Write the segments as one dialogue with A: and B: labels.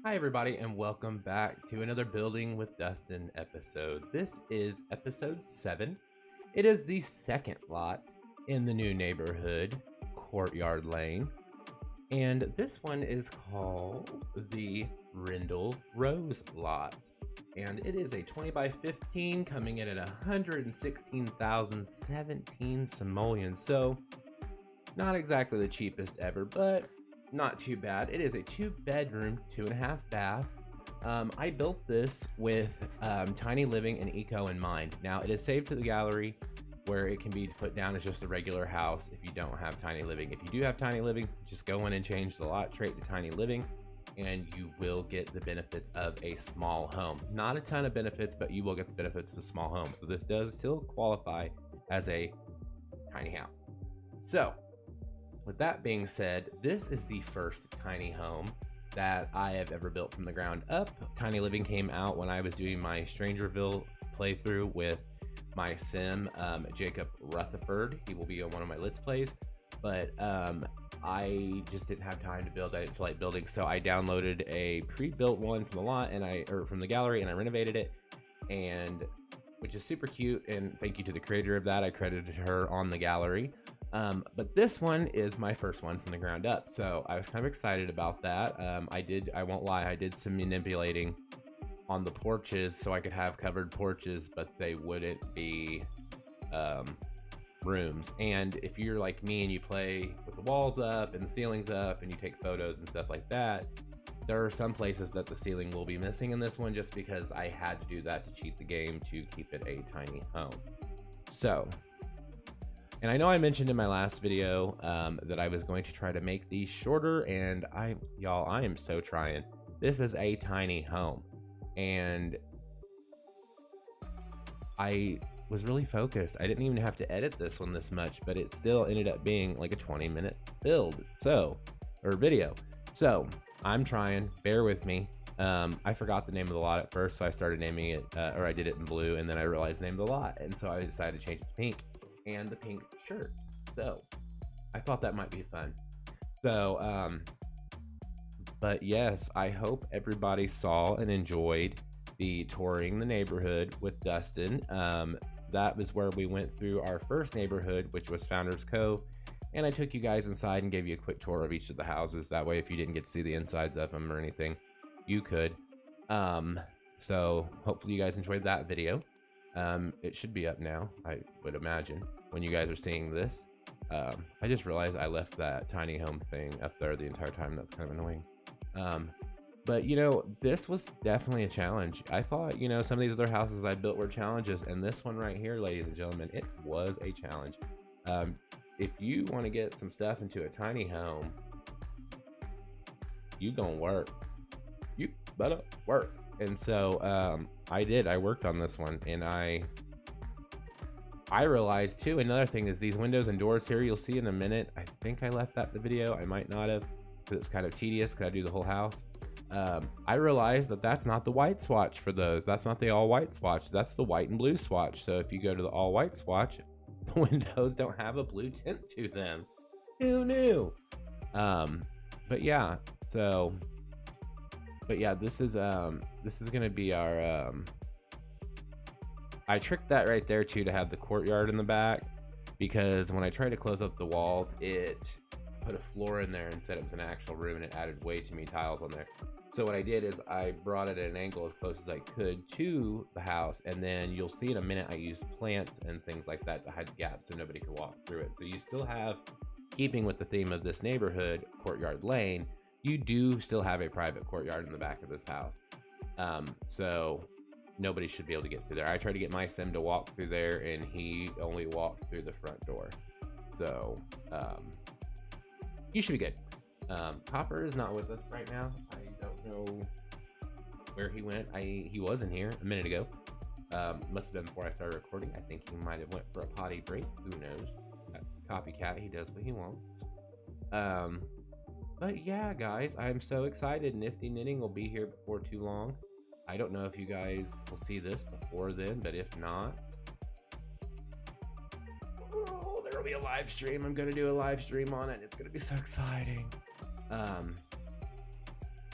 A: Hi, everybody, and welcome back to another Building with Dustin episode. This is episode 7. It is the second lot in the new neighborhood, Courtyard Lane, and this one is called the Rindle Rose lot. And it is a 20 by 15 coming in at 116,017 simoleons. So, not exactly the cheapest ever, but not too bad. It is a 2-bedroom, 2.5 bath. I built this with tiny living and eco in mind. Now it is saved to the gallery where it can be put down as just a regular house if you don't have tiny living. If you do have tiny living, just go in and change the lot trait to tiny living and you will get the benefits of a small home. Not a ton of benefits, but you will get the benefits of a small home. So this does still qualify as a tiny house. So with that being said, this is the first tiny home that I have ever built from the ground up. Tiny living came out when I was doing my Strangerville playthrough with my sim, Jacob Rutherford. He will be on one of my Let's Plays, but I just didn't have time to build. I didn't feel like building, so I downloaded a pre-built one from the lot from the gallery, and I renovated it, and which is super cute. And thank you to the creator of that. I credited her on the gallery. But this one is my first one from the ground up, so I was kind of excited about that. I won't lie, I did some manipulating on the porches so I could have covered porches, but they wouldn't be rooms. And if you're like me and you play with the walls up and the ceilings up and you take photos and stuff like that, there are some places that the ceiling will be missing in this one just because I had to do that to cheat the game to keep it a tiny home. So, and I know I mentioned in my last video that I was going to try to make these shorter, and I am so trying. This is a tiny home, and I was really focused. I didn't even have to edit this one this much, but it still ended up being like a 20-minute build, or video. So I'm trying, bear with me. I forgot the name of the lot at first, so I started naming it, or I did it in blue, and then I realized the name of the lot, and so I decided to change it to pink. And the pink shirt. So I thought that might be fun. So but yes, I hope everybody saw and enjoyed the touring the neighborhood with Dustin. That was where we went through our first neighborhood, which was Founders Cove, and I took you guys inside and gave you a quick tour of each of the houses. That way, if you didn't get to see the insides of them or anything, you could. So hopefully you guys enjoyed that video. It should be up now, I would imagine, when you guys are seeing this. I just realized I left that tiny home thing up there the entire time. That's kind of annoying. But you know, this was definitely a challenge. I thought, you know, some of these other houses I built were challenges, and this one right here, ladies and gentlemen, it was a challenge. If you want to get some stuff into a tiny home, you gonna work. You better work. And so I worked on this one, and I realized too, another thing is these windows and doors here, you'll see in a minute. I think I left that in the video. I might not have, because it's kind of tedious because I do the whole house. I realized that that's not the white swatch for those. That's not the all white swatch. That's the white and blue swatch. So if you go to the all white swatch, the windows don't have a blue tint to them. Who knew? But yeah, this is gonna be our I tricked that right there too to have the courtyard in the back, because when I tried to close up the walls, it put a floor in there and said it was an actual room, and it added way too many tiles on there. So what I did is I brought it at an angle as close as I could to the house, and then you'll see in a minute I used plants and things like that to hide the gaps so nobody could walk through it. So you still have, keeping with the theme of this neighborhood, Courtyard Lane, you do still have a private courtyard in the back of this house. So nobody should be able to get through there. I tried to get my sim to walk through there, and he only walked through the front door. So you should be good. Copper is not with us right now. I don't know where he went. He wasn't here a minute ago. Must have been before I started recording. I think he might have went for a potty break. Who knows? That's copycat. He does what he wants. But yeah, guys, I'm so excited. Nifty Knitting will be here before too long. I don't know if you guys will see this before then, but if not, oh, there'll be a live stream. I'm gonna do a live stream on it. It's gonna be so exciting.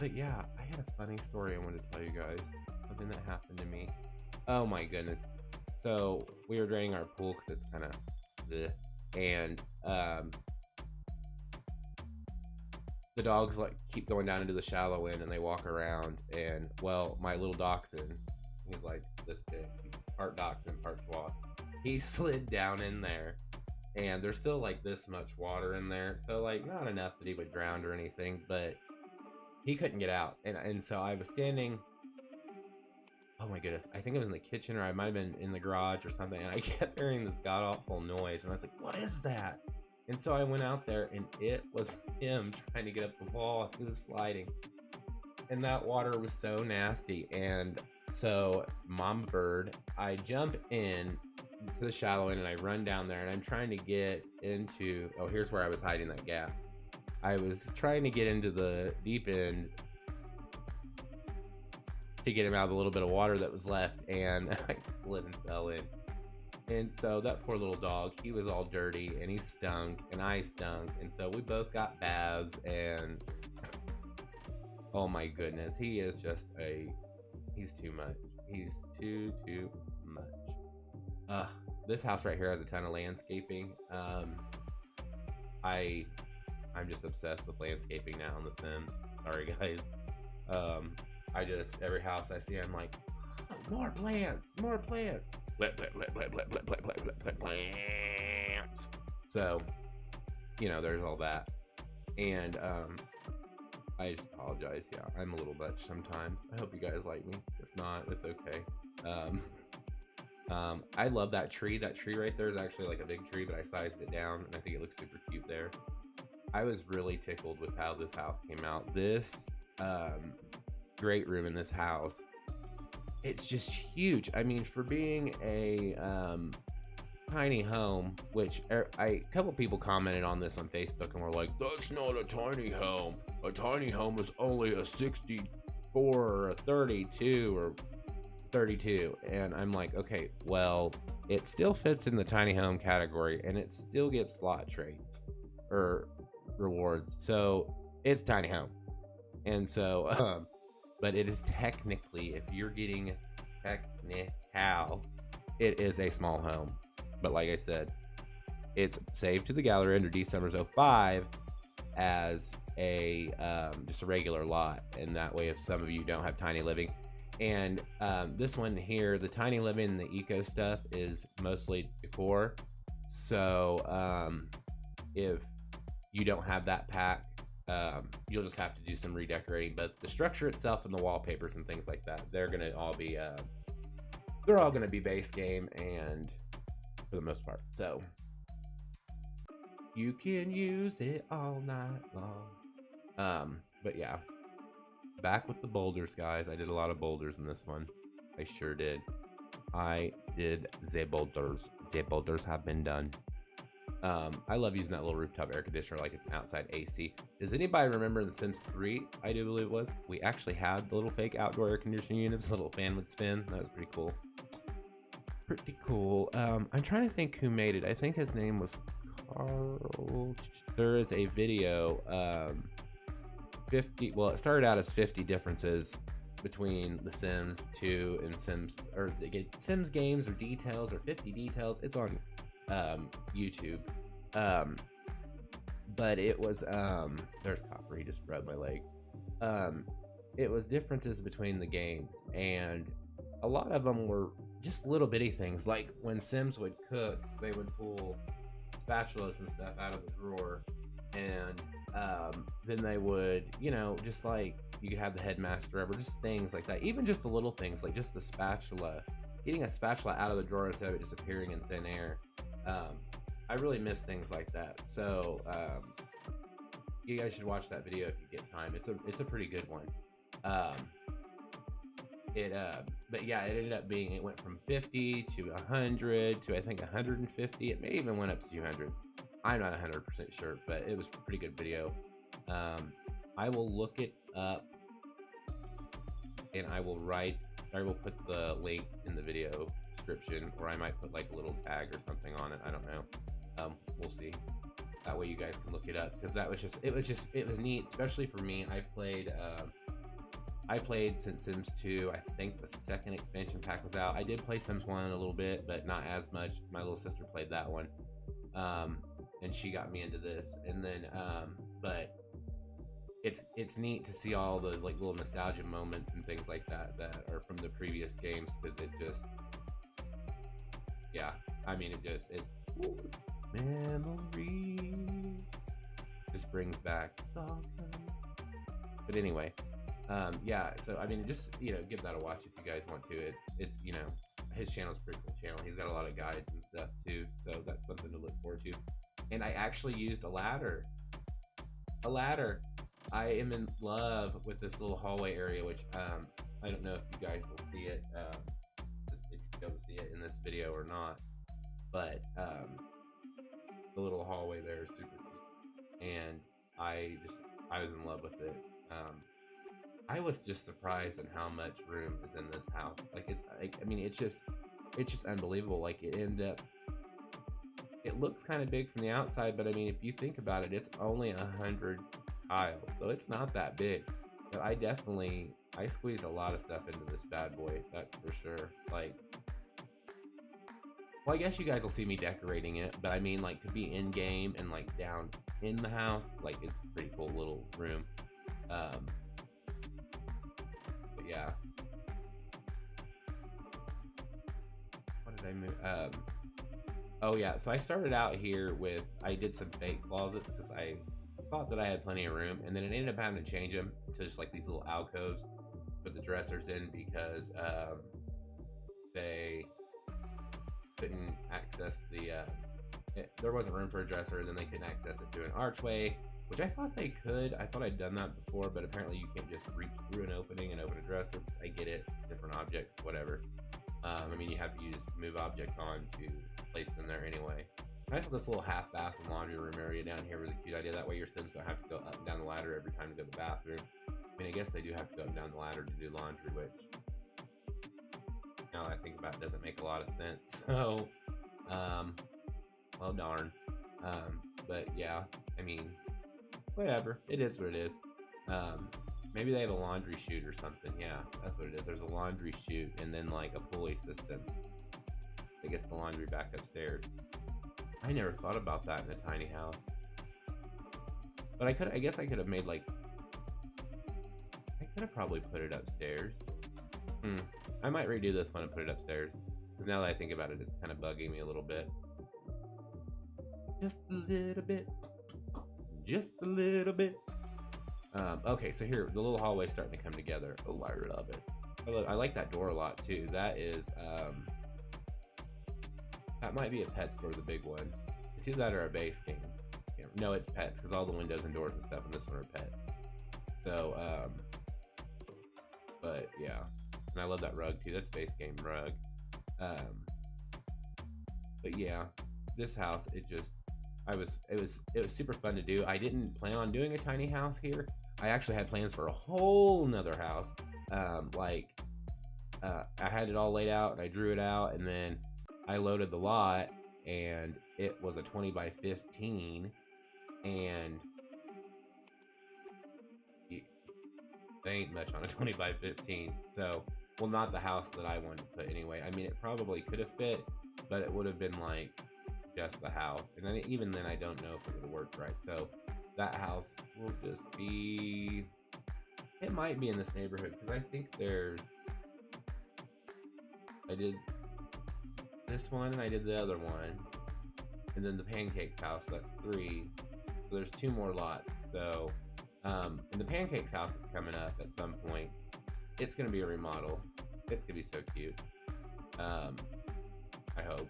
A: But yeah, I had a funny story I wanted to tell you guys. Something that happened to me. Oh my goodness. So we were draining our pool because it's kind of the and the dogs like keep going down into the shallow end and they walk around, and well, my little dachshund, he's like this big, he's part dachshund, part swath. He slid down in there, and there's still like this much water in there, so like not enough that he would drown or anything, but he couldn't get out, and so I was standing. Oh my goodness, I think it was in the kitchen, or I might have been in the garage or something, and I kept hearing this god-awful noise, and I was like, what is that? And so I went out there, and it was him trying to get up the wall. He was sliding, and that water was so nasty. And so mama bird, I jump in to the shallow end, and I run down there, and I'm trying to get into, oh, here's where I was hiding that gap. I was trying to get into the deep end to get him out of the little bit of water that was left, and I slid and fell in. And so that poor little dog, he was all dirty, and he stunk, and I stunk, and so we both got baths, and oh my goodness, he is just he's too much. He's too much. This house right here has a ton of landscaping. I'm just obsessed with landscaping now on The Sims. Sorry guys. I just, every house I see, I'm like, oh, more plants. Plants. So, you know, there's all that. And I just apologize. Yeah, I'm a little much sometimes. I hope you guys like me. If not, it's okay. I love that tree. That tree right there is actually like a big tree, but I sized it down, and I think it looks super cute there. I was really tickled with how this house came out. This great room in this house, it's just huge. I mean, for being a tiny home, which a couple people commented on this on Facebook and were like, that's not a tiny home. A tiny home is only a 64 or a 32 or 32. And I'm like, okay, well, it still fits in the tiny home category, and it still gets slot traits or rewards, so it's tiny home. And so but it is technically, if you're getting technical, it is a small home. But like I said, it's saved to the gallery under December's 05 as a just a regular lot, and that way if some of you don't have tiny living. And this one here, the tiny living and the eco stuff is mostly decor, so if you don't have that pack, you'll just have to do some redecorating. But the structure itself and the wallpapers and things like that, they're gonna all be base game, and for the most part, so you can use it all night long. But yeah, back with the boulders, guys. I did a lot of boulders in this one. I sure did. I did the boulders. The boulders have been done. I love using that little rooftop air conditioner like it's an outside AC. Does anybody remember in The Sims 3, I do believe it was, we actually had the little fake outdoor air conditioning units, the little fan would spin. That was pretty cool. Pretty cool. I'm trying to think who made it. I think his name was Carl. There is a video, 50, well, it started out as 50 differences between The Sims 2 and Sims, or Sims games or details, or 50 details. It's on YouTube. But it was there's Copper, he just rubbed my leg. It was differences between the games, and a lot of them were just little bitty things, like when Sims would cook, they would pull spatulas and stuff out of the drawer, and then they would, you know, just like you could have the headmaster ever, just things like that. Even just the little things, like just the spatula, getting a spatula out of the drawer instead of it disappearing in thin air. I really miss things like that. So you guys should watch that video if you get time. It's a pretty good one. But yeah, it ended up being, it went from 50 to 100 to I think 150. It may even went up to 200. I'm not 100% sure, but it was a pretty good video. I will look it up, and I will put the link in the video description, or I might put like a little tag or something on it. I don't know. We'll see. That way you guys can look it up, because it was neat, especially for me. I played I played since Sims 2. I think the second expansion pack was out. I did play Sims 1 a little bit, but not as much. My little sister played that one, and she got me into this. And then, but it's neat to see all the like little nostalgia moments and things like that that are from the previous games, because it just, yeah, I mean, it memory just brings back. But anyway, yeah, so I mean, just, you know, give that a watch if you guys want to. It's, you know, his channel's a pretty cool channel. He's got a lot of guides and stuff too, so that's something to look forward to. And I actually used a ladder. I am in love with this little hallway area, which I don't know if you guys will see it, if you don't see it in this video or not, but the little hallway there is super cute, and I was in love with it. I was just surprised at how much room is in this house. Like, it's like, I mean, it's just unbelievable. Like, it looks kind of big from the outside, but I mean, if you think about it, it's only 100 tiles, so it's not that big. But I squeezed a lot of stuff into this bad boy, that's for sure. Like, well, I guess you guys will see me decorating it, but I mean, like, to be in game and like down in the house, like, it's a pretty cool little room. But yeah, what did I move? Oh yeah, so I started out here with, I did some fake closets because I thought that I had plenty of room, and then it ended up having to change them to just like these little alcoves, put the dressers in, because they couldn't access the there wasn't room for a dresser, and then they couldn't access it through an archway, which I thought they could. I thought I'd done that before, but apparently you can't just reach through an opening and open a dresser. I get it, different objects, whatever. I mean, you have to use move object on to place them there anyway. I thought this little half bath and laundry room area down here was a cute idea. That way your Sims don't have to go up and down the ladder every time to go to the bathroom. I mean, I guess they do have to go up and down the ladder to do laundry, which, now that I think about it, doesn't make a lot of sense. So, well, darn. But yeah, I mean, whatever. It is what it is. Maybe they have a laundry chute or something. Yeah, that's what it is. There's a laundry chute and then like a pulley system that gets the laundry back upstairs. I never thought about that in a tiny house. But I guess I could have made like, I could have probably put it upstairs. I might redo this one and put it upstairs, because now that I think about it, it's kind of bugging me a little bit. Just a little bit. Just a little bit. Okay, so here, the little hallway's starting to come together. Oh, I love it. I like that door a lot too. That is, that might be a pet store, the big one. It's either that or a base game. No, it's pets, because all the windows and doors and stuff in this one are pets. So, but yeah. And I love that rug too. That's base game rug. But yeah, this house, it was super fun to do. I didn't plan on doing a tiny house here. I actually had plans for a whole nother house. I had it all laid out and I drew it out, and then I loaded the lot, and it was a 20 by 15, and there ain't much on a 20 by 15. So, well, not the house that I wanted to put anyway. I mean, it probably could have fit, but it would have been like just the house, and then even then I don't know if it would have worked right. So that house will just be, it might be in this neighborhood, because I think I did this one and I did the other one, and then the pancakes house, so that's 3. So there's 2 more lots. So and the pancakes house is coming up at some point. It's gonna be a remodel. It's gonna be so cute. I hope.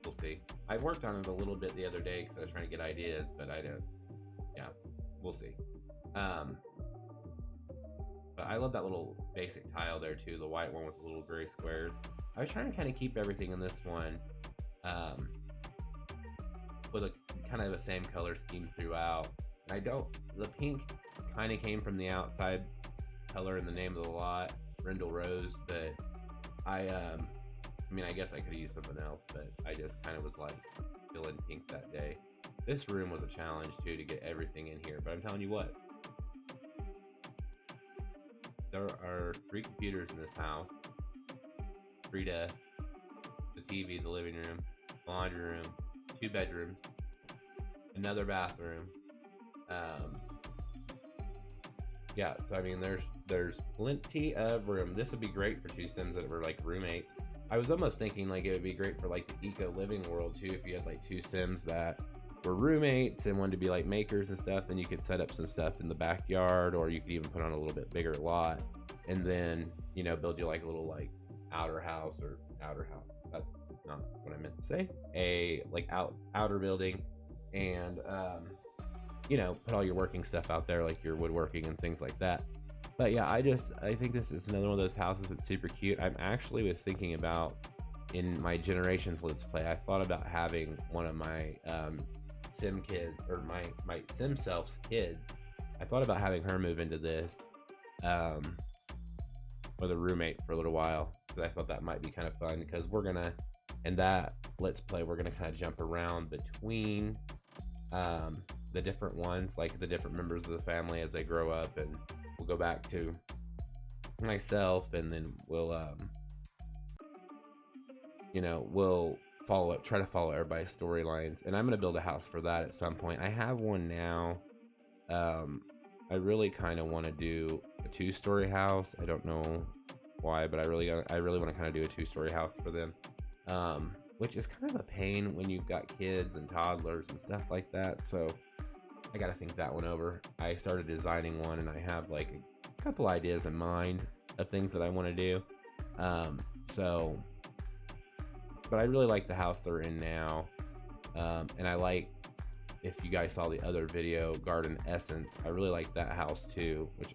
A: We'll see. I worked on it a little bit the other day because I was trying to get ideas, but I don't. Yeah, we'll see. But I love that little basic tile there too, the white one with the little gray squares. I was trying to kind of keep everything in this one with a kind of the same color scheme throughout. And the pink kind of came from the outside color in the name of the lot, Rindle Rose, but I mean, I guess I could have used something else, but I just kind of was like feeling pink that day. This room was a challenge too, to get everything in here, but I'm telling you what, there are 3 computers in this house, 3 desks, the TV, the living room, laundry room, 2 bedrooms, another bathroom. Yeah, so I mean, there's plenty of room. This would be great for 2 Sims that were like roommates. I was almost thinking like it would be great for like the eco living world too, if you had like 2 Sims that were roommates and wanted to be like makers and stuff. Then you could set up some stuff in the backyard, or you could even put on a little bit bigger lot, and then, you know, build you like a little like outer house. That's not what I meant to say. A like outer building, and you know, put all your working stuff out there, like your woodworking and things like that. But yeah, I think this is another one of those houses that's super cute. I'm actually was thinking about, in my Generations Let's Play, I thought about having one of my Sim kids, or my Sim self's kids. I thought about having her move into this with a roommate for a little while, because I thought that might be kind of fun, because we're gonna, in that Let's Play, we're gonna kind of jump around between the different ones, like the different members of the family as they grow up, and we'll go back to myself, and then we'll you know, we'll try to follow everybody's storylines. And I'm gonna build a house for that at some point. I have one now. I really kind of want to do a 2-story house. I don't know why, but I really want to kind of do a 2-story house for them, which is kind of a pain when you've got kids and toddlers and stuff like that. So I got to think that one over. I started designing one, and I have like a couple ideas in mind of things that I want to do. But I really like the house they're in now. And I like, if you guys saw the other video, Garden Essence, I really like that house too, which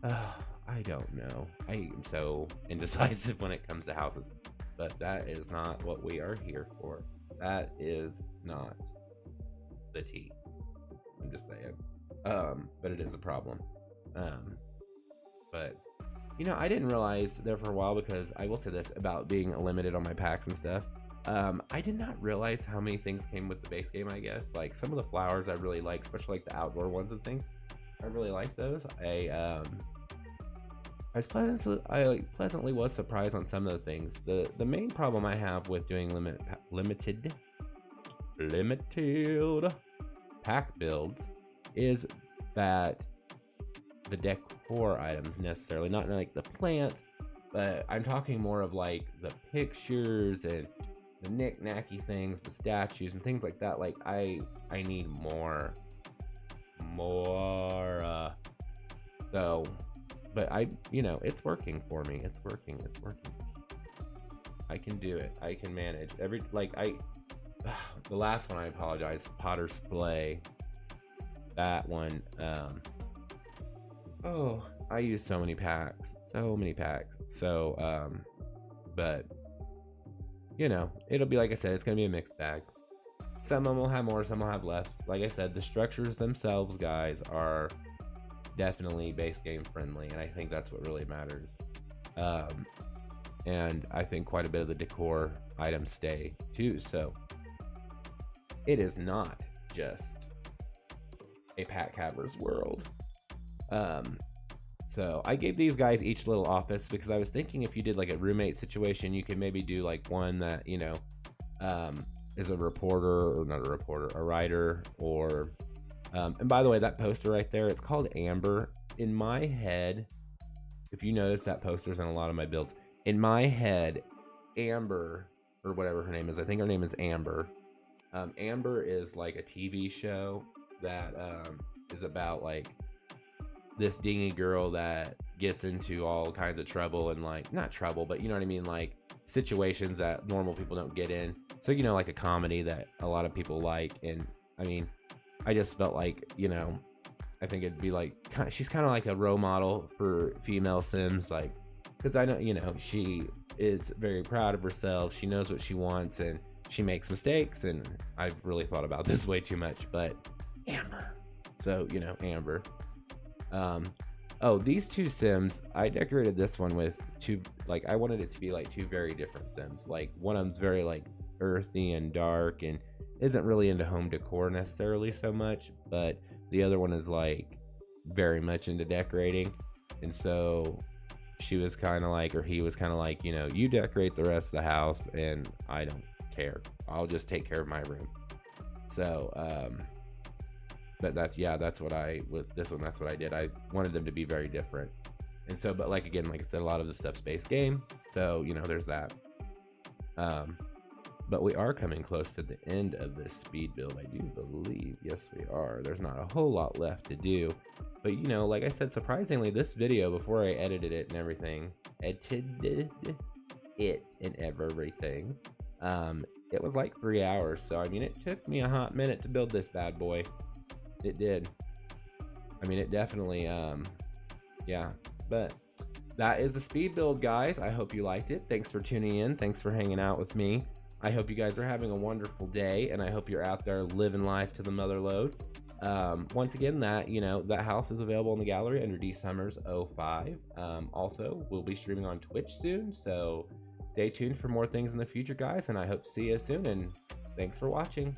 A: I don't know. I am so indecisive when it comes to houses, but that is not what we are here for. That is not the tea. I'm just saying. But it is a problem. But you know, I didn't realize there for a while, because I will say this about being limited on my packs and stuff. I did not realize how many things came with the base game, I guess. Like some of the flowers I really like, especially like the outdoor ones and things. I really like those. I pleasantly was surprised on some of the things. The main problem I have with doing limited pack builds is that the decor items necessarily, not like the plants, but I'm talking more of like the pictures and the knick-knacky things, the statues and things like that. Like I need more so, but you know, it's working for me. It's working. I can do it. I can manage the last one, I apologize, Potter's Play, that one, oh, I use so many packs. So but you know, it'll be, like I said, it's gonna be a mixed bag. Some of them will have more, some will have less. Like I said, the structures themselves, guys, are definitely base game friendly, and I think that's what really matters. And I think quite a bit of the decor items stay too, so it is not just a pack haver's world. So I gave these guys each a little office, because I was thinking if you did like a roommate situation, you could maybe do like one that, you know, is a reporter, or not a reporter, a writer, or and by the way, that poster right there, it's called Amber. In my head, if you notice, that poster's in a lot of my builds. In my head, Amber, or whatever her name is, I think her name is Amber. Amber is like a TV show that is about like this dingy girl that gets into all kinds of trouble, and like, not trouble, but you know what I mean, like situations that normal people don't get in. So, you know, like a comedy that a lot of people like. And I mean, I just felt like, you know, I think it'd be like, she's kind of like a role model for female Sims, like, because I know, you know, she is very proud of herself, she knows what she wants, and she makes mistakes. And I've really thought about this way too much, but Amber, so, you know, Amber. Oh, these 2 Sims, I decorated this one with 2, like, I wanted it to be like 2 very different Sims. Like, one of them's very like earthy and dark, and isn't really into home decor necessarily so much, but the other one is like very much into decorating. And so she was kind of like, or he was kind of like, you know, you decorate the rest of the house and I don't care. I'll just take care of my room. So, but that's what I, with this one, that's what I did. I wanted them to be very different. And so, but like, again, like I said, a lot of the stuff's space game. So, you know, there's that. But we are coming close to the end of this speed build, I do believe. Yes, we are. There's not a whole lot left to do. But, you know, like I said, surprisingly, this video, before I edited it and everything, it was like 3 hours. So, I mean, it took me a hot minute to build this bad boy. It did. I mean, it definitely, yeah. But that is the speed build, guys. I hope you liked it. Thanks for tuning in. Thanks for hanging out with me. I hope you guys are having a wonderful day, and I hope you're out there living life to the mother load. Once again, that house is available in the gallery under dsummers05. Also, we'll be streaming on Twitch soon, so stay tuned for more things in the future, guys, and I hope to see you soon, and thanks for watching.